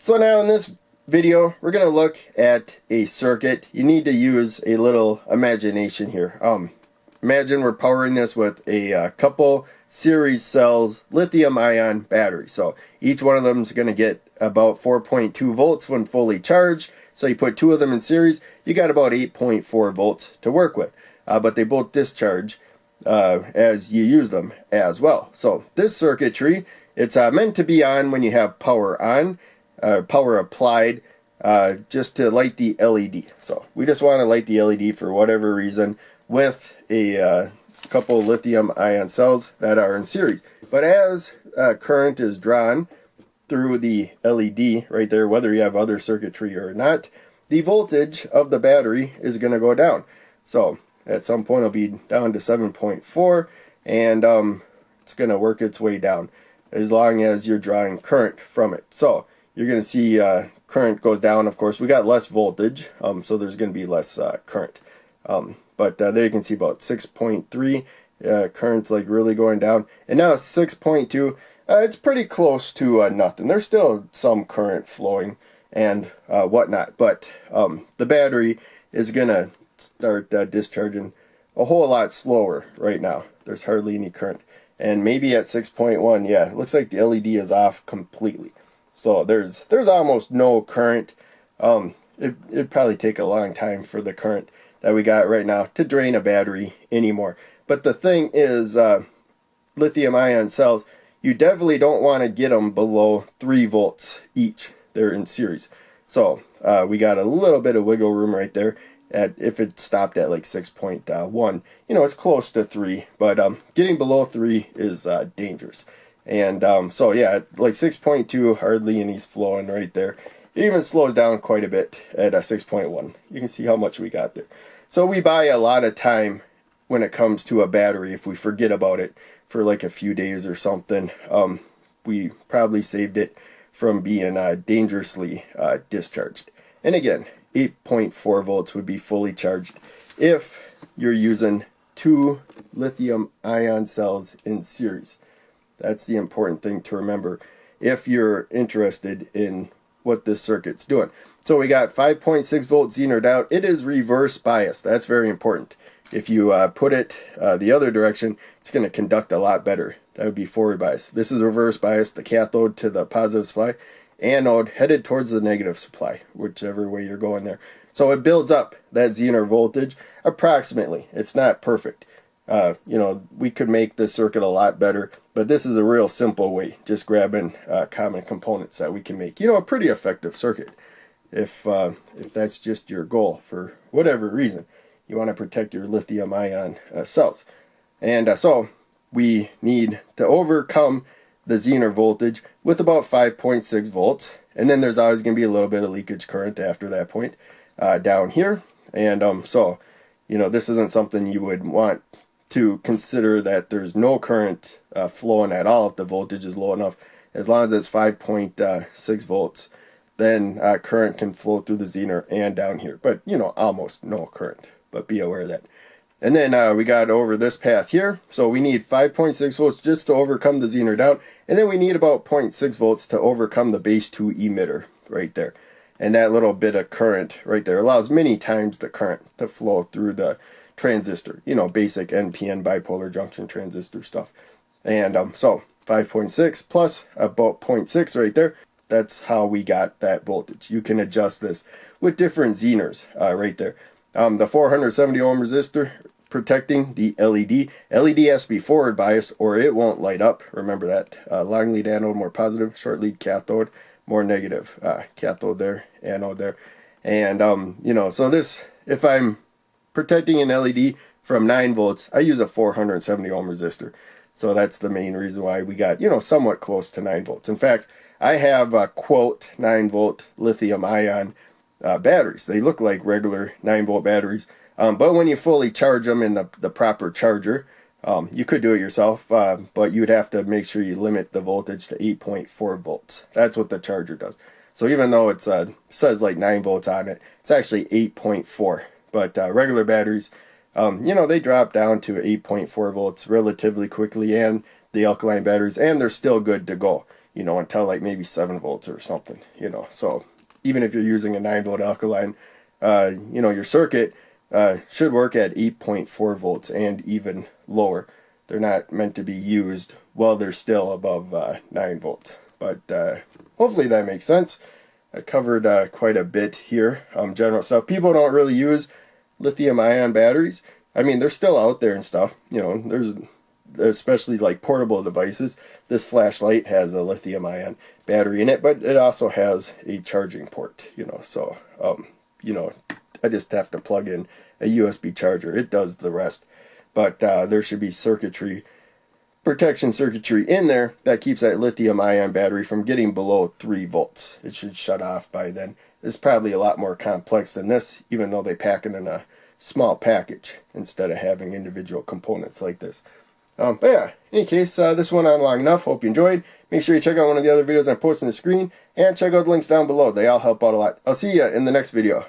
So now in this video, we're going to look at a circuit. You need to use a little imagination here. Imagine we're powering this with a couple series cells lithium ion batteries. So each one of them is going to get about 4.2 volts when fully charged. So you put two of them in series, you got about 8.4 volts to work with. But they both discharge as you use them as well. So this circuitry, it's meant to be on when you have power on, power applied, just to light the LED. So we just want to light the LED for whatever reason with a couple lithium ion cells that are in series. But as current is drawn through the LED right there, whether you have other circuitry or not, the voltage of the battery is going to go down. So at some point it'll be down to 7.4, and it's going to work its way down as long as you're drawing current from it. So you're going to see current goes down. Of course, we got less voltage, so there's going to be less current. But there you can see about 6.3, current's like really going down. And now 6.2, it's pretty close to nothing. There's still some current flowing and whatnot, but the battery is going to start discharging a whole lot slower right now. There's hardly any current. And maybe at 6.1, yeah, it looks like the LED is off completely. So there's almost no current. It'd probably take a long time for the current that we got right now to drain a battery anymore. But the thing is, lithium ion cells, you definitely don't want to get them below 3 volts each. They're in series. So we got a little bit of wiggle room right there. If it stopped at like 6.1, you know, it's close to 3, but getting below 3 is dangerous. And so yeah, like 6.2, hardly any's flowing right there. It even slows down quite a bit at 6.1. You can see how much we got there. So we buy a lot of time when it comes to a battery. If we forget about it for like a few days or something, we probably saved it from being dangerously discharged. And again, 8.4 volts would be fully charged if you're using 2 lithium ion cells in series. That's the important thing to remember if you're interested in what this circuit's doing. So we got 5.6 volt Zener diode. It is reverse biased. That's very important. If you put it the other direction, it's going to conduct a lot better. That would be forward bias. This is reverse bias, the cathode to the positive supply, anode headed towards the negative supply, whichever way you're going there. So it builds up that Zener voltage approximately. It's not perfect. You know, we could make this circuit a lot better, but this is a real simple way, just grabbing common components that we can make, you know, a pretty effective circuit. If that's just your goal for whatever reason, you want to protect your lithium ion cells. And so we need to overcome the Zener voltage with about 5.6 volts, and then there's always going to be a little bit of leakage current after that point down here. And so, you know, this isn't something you would want to consider that there's no current flowing at all if the voltage is low enough. As long as it's 5.6 volts, then current can flow through the Zener and down here. But, you know, almost no current, but be aware of that. And then we got over this path here. So we need 5.6 volts just to overcome the Zener down. And then we need about 0.6 volts to overcome the base 2 emitter right there. And that little bit of current right there allows many times the current to flow through the transistor. You know, basic NPN bipolar junction transistor stuff. And so 5.6 plus about 0.6 right there. That's how we got that voltage. You can adjust this with different Zeners right there. The 470 ohm resistor protecting the LED. LED has to be forward biased or it won't light up. Remember that. Long lead anode more positive, short lead cathode more negative. Cathode there, anode there. And you know, so this, if I'm protecting an LED from 9 volts, I use a 470 ohm resistor. So that's the main reason why we got, you know, somewhat close to 9 volts. In fact, I have quote 9 volt lithium ion batteries. They look like regular 9 volt batteries, but when you fully charge them in the proper charger, you could do it yourself, but you'd have to make sure you limit the voltage to 8.4 volts. That's what the charger does. So even though it says like 9 volts on it, it's actually 8.4. But regular batteries, you know, they drop down to 8.4 volts relatively quickly, and the alkaline batteries, and they're still good to go. you know, until like maybe 7 volts or something, you know. So even if you're using a 9-volt alkaline, you know, your circuit should work at 8.4 volts and even lower. They're not meant to be used while they're still above 9 volts. But hopefully that makes sense. I covered quite a bit here, general stuff. People don't really use lithium-ion batteries. I mean, they're still out there and stuff. You know, there's especially like portable devices. This flashlight has a lithium-ion battery in it, but it also has a charging port. You know, so you know, I just have to plug in a USB charger. It does the rest. But there should be protection circuitry in there that keeps that lithium-ion battery from getting below 3 volts. It should shut off by then. It's probably a lot more complex than this, even though they pack it in a small package instead of having individual components like this. But yeah, in any case, this went on long enough. Hope you enjoyed. Make sure you check out one of the other videos I'm posting on the screen, and check out the links down below. They all help out a lot. I'll see you in the next video.